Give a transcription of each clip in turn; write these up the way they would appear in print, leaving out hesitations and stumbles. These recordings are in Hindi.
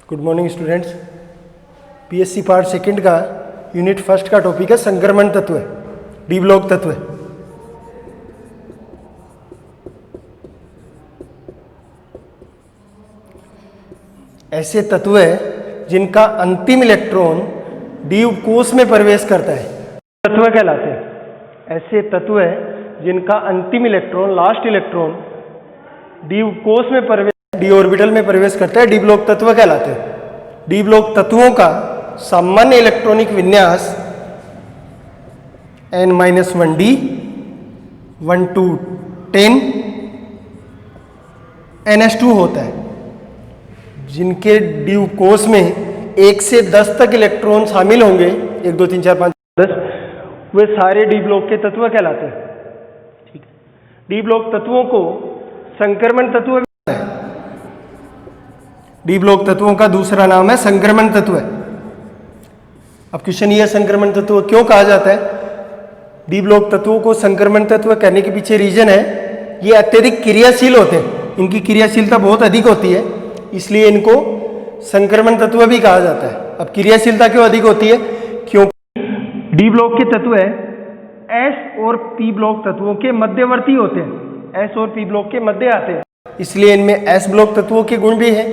Good morning students. PSC part second का यूनिट फर्स्ट का टॉपिक है संक्रमण तत्व, डी ब्लॉक तत्व। ऐसे तत्व है जिनका अंतिम इलेक्ट्रॉन डी कोष में प्रवेश करता है, तत्व कहलाते हैं। ऐसे तत्व है जिनका अंतिम इलेक्ट्रॉन, लास्ट इलेक्ट्रॉन डी कोष में प्रवेश, डी ऑर्बिटल में प्रवेश करता है, डी ब्लॉक तत्व कहलाते हैं। डी ब्लॉक तत्वों का सामान्य इलेक्ट्रॉनिक विन्यास n-1d 1 to 10 ns2 होता है, जिनके डी कोष में 1 से 10 तक इलेक्ट्रॉन शामिल होंगे, 1 2 3 4 5 10, वे सारे डी ब्लॉक के तत्व कहलाते हैं। ठीक है, डी ब्लॉक तत्वों को संक्रमण तत्व, डी ब्लॉक तत्वों का दूसरा नाम है संक्रमण तत्व। अब क्वेश्चन ये, संक्रमण तत्व क्यों कहा जाता है? डी ब्लॉक तत्वों को संक्रमण तत्व कहने के पीछे रीजन है, ये अत्यधिक क्रियाशील होते हैं, इनकी क्रियाशीलता बहुत अधिक होती है, इसलिए इनको संक्रमण तत्व भी कहा जाता है। अब क्रियाशीलता क्यों अधिक होती है? क्योंकि डी ब्लॉक के तत्व है एस और पी ब्लॉक तत्वों के मध्यवर्ती होते हैं, एस और पी ब्लॉक के मध्य आते हैं, इसलिए इनमें एस ब्लॉक तत्वों के गुण भी है,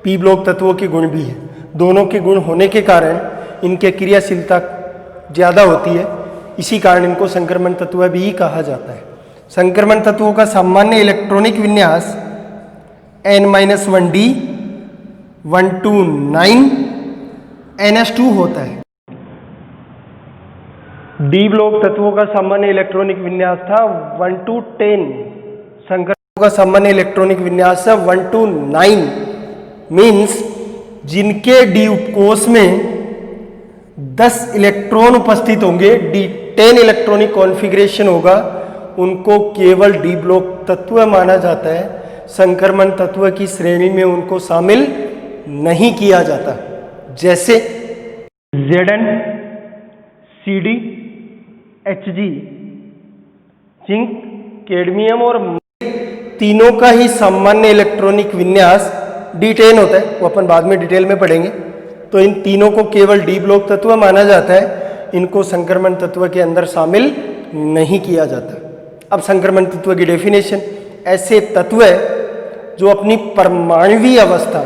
पी ब्लॉक तत्वों के गुण भी है। दोनों के गुण होने के कारण इनके क्रियाशीलता ज़्यादा होती है, इसी कारण इनको संक्रमण तत्व भी कहा जाता है। संक्रमण तत्वों का सामान्य इलेक्ट्रॉनिक विन्यास n-1d 1 to 9 ns2 होता है। डी ब्लॉक तत्वों का सामान्य इलेक्ट्रॉनिक विन्यास था 1 to 10, संक्रमण का सामान्य इलेक्ट्रॉनिक विन्यास है 1 to 9, मीन्स जिनके डी कोष में 10 इलेक्ट्रॉन उपस्थित होंगे, D10 इलेक्ट्रॉनिक कॉन्फ़िगरेशन होगा, उनको केवल डी ब्लॉक तत्व माना जाता है। संक्रमण तत्व की श्रेणी में उनको शामिल नहीं किया जाता। जैसे Zn, Cd, Hg, zinc, cadmium और तीनों का ही सामान्य इलेक्ट्रॉनिक विन्यास D10 होता है, वो अपन बाद में डिटेल में पढ़ेंगे। तो इन तीनों को केवल डी ब्लॉक तत्व माना जाता है, इनको संक्रमण तत्व के अंदर शामिल नहीं किया जाता। अब संक्रमण तत्व की डेफिनेशन, ऐसे तत्व है जो अपनी परमाणुवीय अवस्था,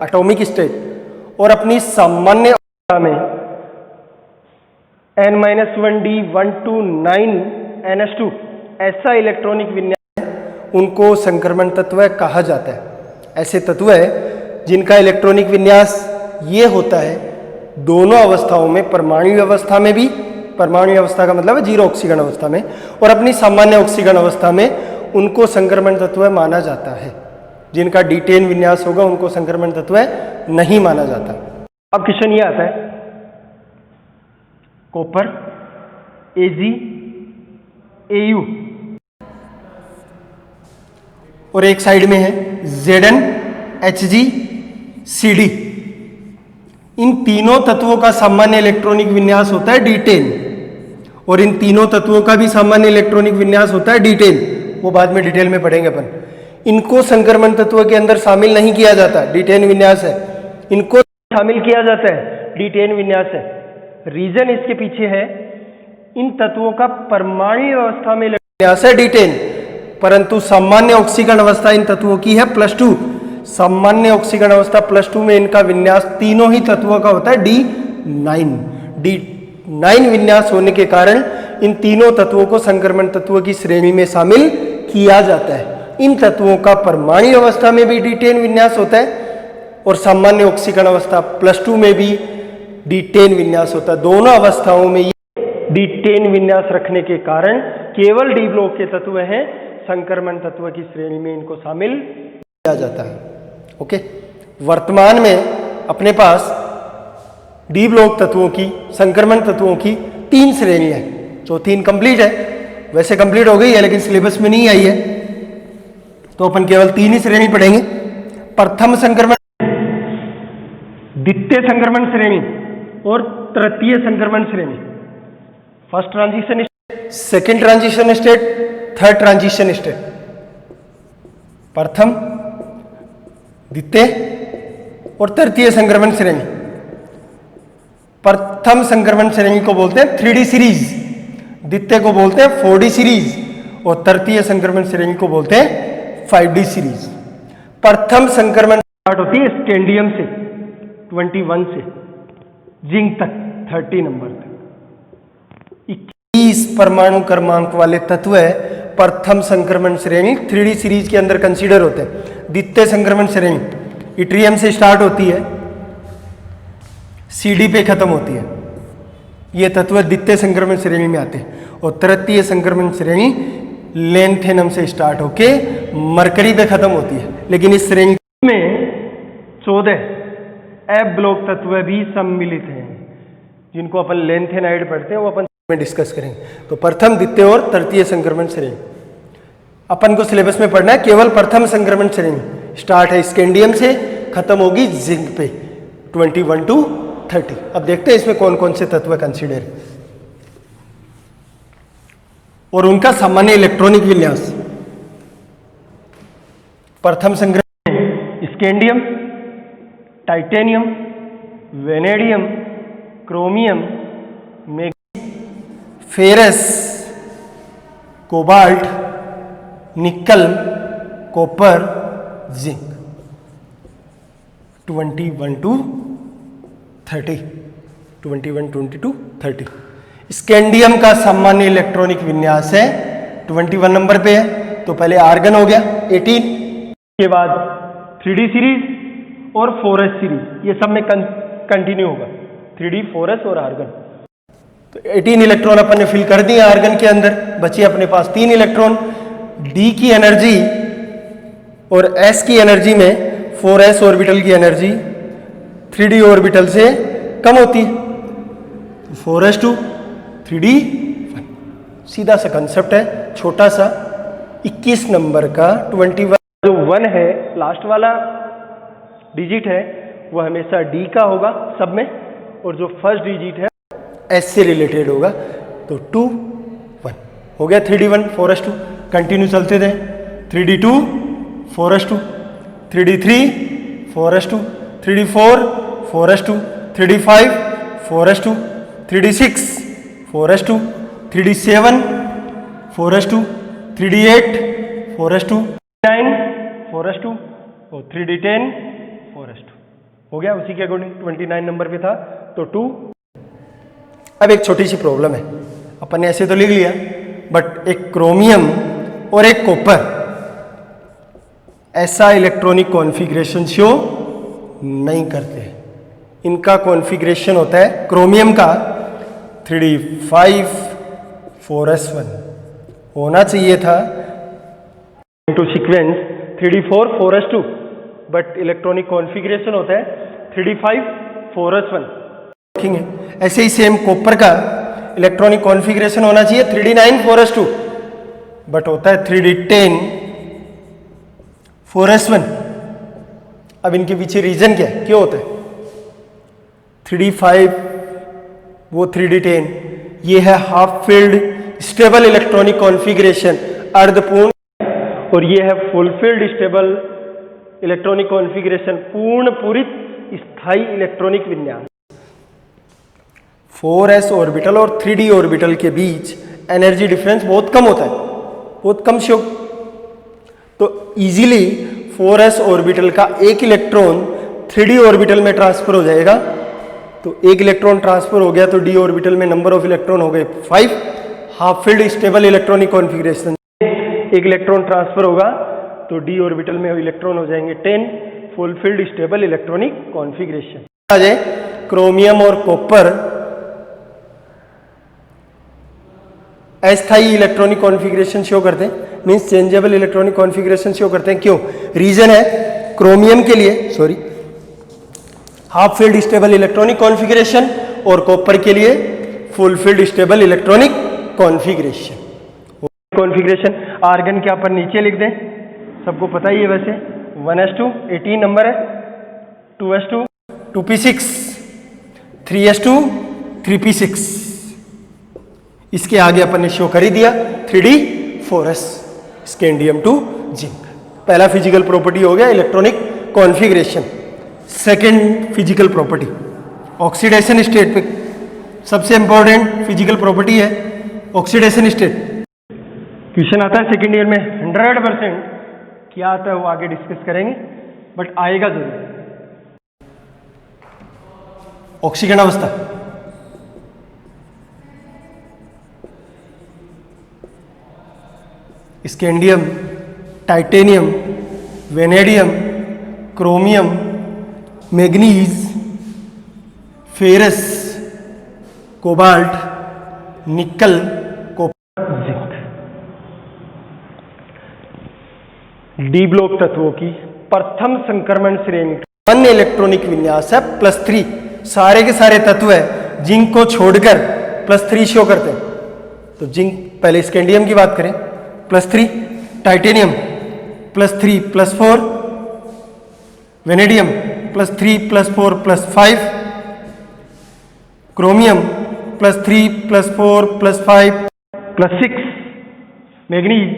एटॉमिक स्टेट, और अपनी सामान्य अवस्था में n-1d 1 to 9 ns2 ऐसा इलेक्ट्रॉनिक विन्यास है, उनको संक्रमण तत्व कहा जाता है। ऐसे तत्व है जिनका इलेक्ट्रॉनिक विन्यास ये होता है दोनों अवस्थाओं में, परमाणु अवस्था में भी, परमाणु अवस्था का मतलब है 0 ऑक्सीजन अवस्था में, और अपनी सामान्य ऑक्सीजन अवस्था में, उनको संक्रमण तत्व माना जाता है। जिनका D10 विन्यास होगा उनको संक्रमण तत्व नहीं माना जाता। अब क्वेश्चन ये आता है, कॉपर, Ag, Au, और एक साइड में है Zn, Hg, Cd। इन तीनों तत्वों का सामान्य इलेक्ट्रॉनिक विन्यास होता है D10, और इन तीनों तत्वों का भी सामान्य इलेक्ट्रॉनिक विन्यास होता है D10, वो बाद में डिटेल में पढ़ेंगे अपन। इनको संक्रमण तत्व के अंदर शामिल नहीं किया जाता, D10 विन्यास है, इनको शामिल किया जाता है, D10 विन्यास है। रीजन इसके पीछे है, इन तत्वों का परमाणु अवस्था में विन्यास है D10, परंतु सामान्य ऑक्सीकरण अवस्था इन तत्वों की है +2। सामान्य ऑक्सीकरण अवस्था +2 में इनका विन्यास तीनों ही तत्वों का होता है D9। D9 विन्यास होने के कारण इन तीनों तत्वों को संक्रमण तत्व की श्रेणी में शामिल किया जाता है। इन तत्वों का परमाणु अवस्था में भी D10 विन्यास होता है, और सामान्य ऑक्सीकरण अवस्था +2 में भी D10 विन्यास होता है। दोनों अवस्थाओं में D10 विन्यास रखने के कारण केवल डी ब्लॉक के तत्व हैं, संक्रमण तत्व की श्रेणी में इनको शामिल किया जाता है। ओके, वर्तमान में अपने पास डी ब्लॉक तत्वों की, संक्रमण तत्वों की 3 श्रेणियां हैं। चौथी इनकम्प्लीट है, वैसे कंप्लीट हो गई है लेकिन सिलेबस में नहीं आई है, तो अपन केवल 3 ही श्रेणी पढ़ेंगे। प्रथम संक्रमण, द्वितीय संक्रमण श्रेणी और तृतीय संक्रमण श्रेणी। First transition state, second transition state, third transition state. प्रथम, द्वितीय, और तृतीय संक्रमण श्रेणी। प्रथम संक्रमण श्रेणी को बोलते हैं 3D सीरीज, द्वितीय को बोलते हैं 4D सीरीज और तृतीय संक्रमण श्रेणी को बोलते हैं 5D सीरीज। प्रथम संक्रमण स्टार्ट होती है स्कैंडियम से 21 से जिंक तक 30 नंबर तक। 21 परमाणु क्रमांक वाले तत्व है प्रथम संक्रमण श्रेणी 3D सीरीज के अंदर कंसीडर होते हैं। द्वितीय संक्रमण श्रेणी इट्रियम से स्टार्ट होती है, CD पे खत्म होती है। ये तत्व द्वितीय संक्रमण श्रेणी में आते हैं और तृतीय संक्रमण श्रेणी लेंथेनम से स्टार्ट होके मरकरी पे खत्म होती है। लेकिन इस श्रेणी में 14 एफ ब्लॉक तत्व भी सम्मिलित हैं जिनको अपन लेंथेनाइड पढ़ते हैं, वो अपन में डिस्कस करेंगे। तो प्रथम, द्वितीय और तृतीय संक्रमण श्रेणी अपन को सिलेबस में पढ़ना है। केवल प्रथम संक्रमण श्रेणी स्टार्ट है स्कैंडियम से, खत्म होगी जिंक पे 21 to 30। अब देखते हैं इसमें कौन कौन से तत्व कंसीडर और उनका सामान्य इलेक्ट्रॉनिक विन्यास। प्रथम संक्रमण में scandium, titanium, vanadium, chromium, ferrous, cobalt, निकल, कॉपर, जिंक 21 to 30, 21, 22, 30। स्कैंडियम का सामान्य इलेक्ट्रॉनिक विन्यास है 21 नंबर पे है। तो पहले आर्गन हो गया 18, के बाद 3D सीरीज और 4S सीरीज, ये सब में कंटिन्यू होगा 3D, 4S और आर्गन। तो 18 इलेक्ट्रॉन अपन ने फिल कर दिए आर्गन के अंदर, बचे अपने पास 3 इलेक्ट्रॉन। D की एनर्जी और S की एनर्जी में 4S ऑर्बिटल की एनर्जी 3D ऑर्बिटल से कम होती है, 4s2 3D 1। सीधा सा कंसेप्ट है, छोटा सा 21 नंबर का 21 जो 1 है लास्ट वाला डिजिट है वो हमेशा D का होगा सब में, और जो फर्स्ट डिजिट है S से रिलेटेड होगा। तो 2 1 हो गया 3D1 4s2। कंटिन्यू चलते थे 3D2 4s2, 3D3 4s2, 3D4 4s2, 3D5 4s2, 3D6 4s2, 3D7 4s2, 3D8 4s2, 9 4s2 और 3D10 4s2 हो गया। उसी के अकॉर्डिंग 29 नंबर पे था तो 2। अब एक छोटी सी प्रॉब्लम है, अपन ने ऐसे तो लिख लिया बट एक क्रोमियम और एक कॉपर ऐसा इलेक्ट्रॉनिक कॉन्फ़िगरेशन शो नहीं करते। इनका कॉन्फ़िगरेशन होता है क्रोमियम का 3D5 4s1 होना चाहिए था to sequence 3D4 4s2, but electronic configuration होता है 3D5 4s1। देखेंगे ऐसे ही सेम कॉपर का इलेक्ट्रॉनिक कॉन्फ़िगरेशन होना चाहिए 3D9 4s2, बट होता है 3D10 4s1। अब इनके पीछे रीजन क्या है, क्यों होता है 3D5 वो 3D10, ये है half filled stable electronic configuration अर्धपूर्ण, और ये है full filled stable electronic configuration पूर्ण पूरित स्थायी इलेक्ट्रॉनिक विन्यास। 4s ऑर्बिटल और 3D ऑर्बिटल के बीच एनर्जी डिफरेंस बहुत कम होता है, बहुत कम शो। तो इजीली 4s ऑर्बिटल का एक इलेक्ट्रॉन 3D ऑर्बिटल में ट्रांसफर हो जाएगा। तो एक इलेक्ट्रॉन ट्रांसफर हो गया तो D ऑर्बिटल में नंबर ऑफ इलेक्ट्रॉन हो गए 5। Half filled stable electronic configuration एक इलेक्ट्रॉन ट्रांसफर होगा तो D ऑर्बिटल में इलेक्ट्रॉन हो जाएंगे 10। Full filled stable electronic configuration. आ जाए क्रोमियम और कॉपर अस्थायी इलेक्ट्रॉनिक कॉन्फ़िगरेशन शो करते हैं, means changeable electronic configuration show करते हैं। क्यों? रीजन है क्रोमियम के लिए half filled stable electronic configuration और कॉपर के लिए full filled stable electronic configuration. Argon के अपन नीचे लिख दें, सबको पता ही है वैसे 1s2 18 नंबर है, 2s2 2p6, 3s2 3p6। इसके आगे अपन ने शो कर ही दिया 3D4s स्कैंडियम टू जिंक। पहला फिजिकल प्रॉपर्टी हो गया electronic configuration. Second physical property, oxidation state पे सबसे इंपॉर्टेंट फिजिकल प्रॉपर्टी है ऑक्सीडेशन स्टेट। क्वेश्चन आता है सेकेंड ईयर में 100%, क्या आता है वो आगे डिस्कस करेंगे, बट आएगा जरूर। ऑक्सीकरण अवस्था, scandium, titanium, vanadium, chromium, manganese, ferrous, cobalt, निकल, कॉपर, जिंक। डी ब्लॉक तत्वों की प्रथम संक्रमण श्रेणी अन्य इलेक्ट्रॉनिक विन्यास है +3। सारे के सारे तत्व है जिंक को छोड़कर +3 शो करते हैं। तो जिंक, पहले स्कैंडियम की बात करें +3, टाइटेनियम +3 +4, वेनेडियम +3 +4 +5, क्रोमियम +3 +4 +5 +6, मैग्नीज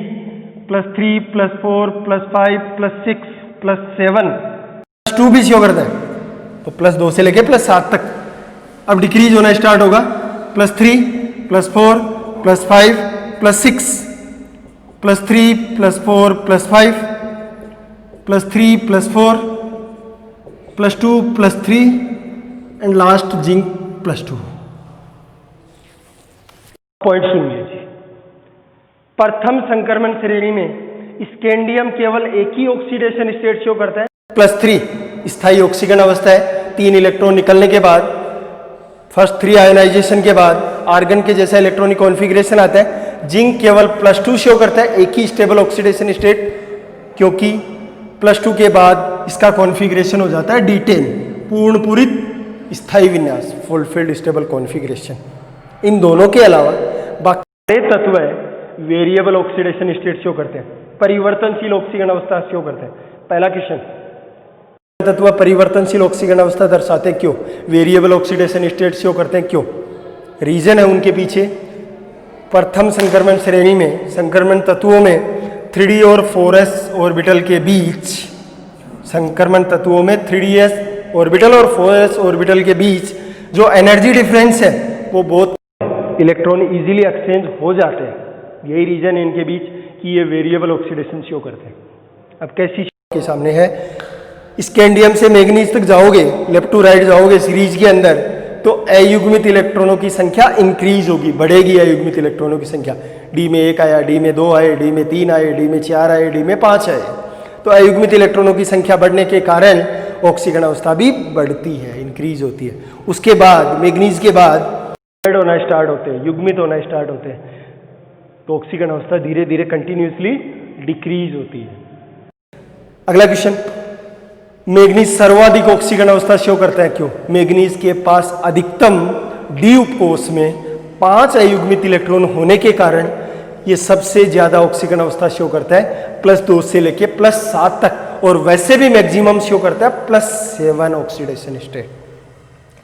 +3 +4 +5 +6 +7, +2 भी शो करता है। तो +2 से लेके +7 तक अब डिक्रीज होना स्टार्ट होगा। +3 +4 +5 +6 +3 +4 +5 +3 +4 +2 +3 एंड लास्ट जिंक +2। पॉइंट सुन लीजिए। प्रथम संक्रमण श्रेणी में स्कैंडियम केवल एक ही ऑक्सीडेशन स्टेट शो करता है +3, स्थायी ऑक्सीकरण अवस्था है। 3 इलेक्ट्रॉन निकलने के बाद, फर्स्ट 3 आयोनाइजेशन के बाद आर्गन के जैसा इलेक्ट्रॉनिक कॉन्फ़िगरेशन आता है। जिंक केवल +2 शो करता है, एक ही स्टेबल ऑक्सीडेशन स्टेट, क्योंकि +2 के बाद इसका कॉन्फ़िगरेशन हो जाता है D10, पूर्ण पूरित स्थायी विन्यास, फुलफिल्ड स्टेबल कॉन्फ़िगरेशन। इन दोनों के अलावा बाकी तत्व है वेरिएबल ऑक्सीडेशन स्टेट शो करते हैं, परिवर्तनशील ऑक्सीकरण अवस्था शो करते हैं। पहला क्वेश्चन, तत्व परिवर्तनशील ऑक्सीकरण अवस्था दर्शाते हैं क्यों? वेरिएबल ऑक्सीडेशन स्टेट शो करते हैं क्यों? रीजन है उनके पीछे। प्रथम संक्रमण श्रेणी में संक्रमण तत्वों में 3d और 4s ऑर्बिटल के बीच, संक्रमण तत्वों में 3ds ऑर्बिटल और 4s ऑर्बिटल के बीच जो एनर्जी डिफरेंस है वो बहुत, इलेक्ट्रॉन इजीली एक्सचेंज हो जाते हैं। यही रीजन है इनके बीच कि ये वेरिएबल ऑक्सीडेशन शो करते हैं। अब कैसी के सामने है, स्कैंडियम से मैग्नीज तक जाओगे, लेफ्ट टू राइट जाओगे सीरीज के अंदर, तो अयुग्मित इलेक्ट्रॉनों की संख्या इंक्रीज होगी, बढ़ेगी अयुग्मित इलेक्ट्रॉनों की संख्या। डी में 1 आया, डी में 2 आए, डी में 3 आए, डी में 4 आए, डी में 5 आए। तो अयुग्मित इलेक्ट्रॉनों की संख्या बढ़ने के कारण ऑक्सीकरण अवस्था भी बढ़ती है, इंक्रीज होती है। उसके बाद मैग्नीज के बाद होना स्टार्ट होते हैं, युग्मित होना स्टार्ट होते हैं, तो ऑक्सीकरण अवस्था धीरे धीरे कंटिन्यूसली डिक्रीज होती है। अगला क्वेश्चन, मैग्नीज सर्वाधिक ऑक्सीकरण अवस्था शो करता है क्यों? मैग्नीज के पास अधिकतम डी उपकोष में 5 अयुग्मित इलेक्ट्रॉन होने के कारण ये सबसे ज्यादा ऑक्सीकरण अवस्था शो करता है +2 से लेके +7 तक, और वैसे भी मैक्सिमम शो करता है +7 ऑक्सीडेशन स्टेट।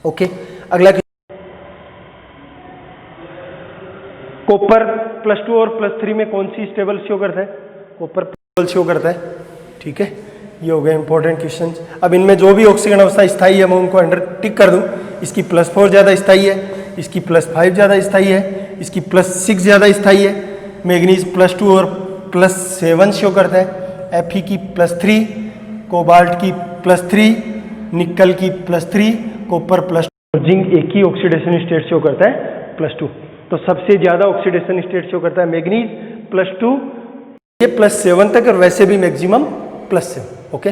ओके, अगला कॉपर +2 और +3 में कौन सी स्टेबल शो करता है? कॉपर स्टेबल शो करता है। ठीक है, ये हो गए इंपॉर्टेंट क्वेश्चंस। अब इनमें जो भी ऑक्सीकरण अवस्था स्थायी है मैं उनको अंडर टिक कर दूं। इसकी +4 ज़्यादा स्थायी है, इसकी +5 ज़्यादा स्थायी है, इसकी +6 ज़्यादा स्थायी है। मैग्नीज +2 और +7 शो करता है। Fe की +3, कोबाल्ट की +3, निकल की +3, कॉपर +2, जिंक एक ही ऑक्सीडेशन स्टेट शो करता है +2। तो सबसे ज्यादा ऑक्सीडेशन स्टेट शो करता है मैग्नीज +2, ये +7 तक, और वैसे भी मैक्सिमम +7। ओके।